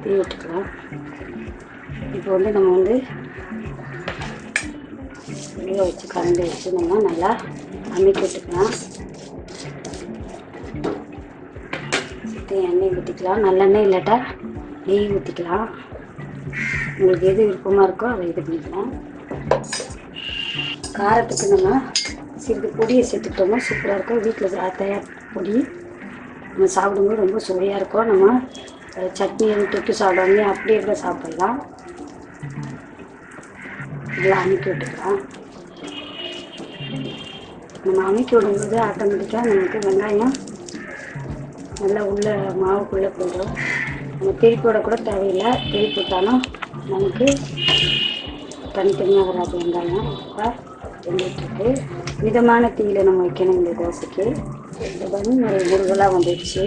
அப்படியே விட்டுக்கலாம். இப்போ வந்து நம்ம வந்து வெளியே வச்சு கரண்டி வச்சு நம்ம நல்லா அமைக்க விட்டுக்கலாம். சுற்றி எண்ணெய் ஊற்றிக்கலாம். நல்லெண்ணெய் இல்லாட்டா நெய் ஊற்றிக்கலாம். உங்களுக்கு எது விருப்பமாக இருக்கோ அதை இது பண்ணிக்கலாம். காரத்துக்கு நம்ம சிறிது பொடியை சேர்த்துக்கிட்டோம்னா சூப்பராக இருக்கும். வீட்டில் தயார் பொடி நம்ம சாப்பிடும்போது ரொம்ப சுவையாக இருக்கும். நம்ம சட்னி எதுவும் தொட்டு சாப்பிடாமே அப்படியே கூட சாப்பிடலாம். நல்லா அமைக்கி விட்டுக்கலாம். நம்ம அமைக்கி விடும்போது ஆட்டோமேட்டிக்காக நமக்கு வெங்காயம் நல்லா உள்ள மாவுக்குள்ளே போயிடும். நம்ம திருப்பி கூட தேவையில்லை. திருப்பி விட்டாலும் நமக்கு தனித்தனியாக வராது வெங்காயம். இப்போ வெந்துட்டுருக்கு. மிதமான தீயில் நம்ம வைக்கணும் இந்த தோசைக்கு. இந்த பண்ணி நிறைய முருகலாக வந்துடுச்சு.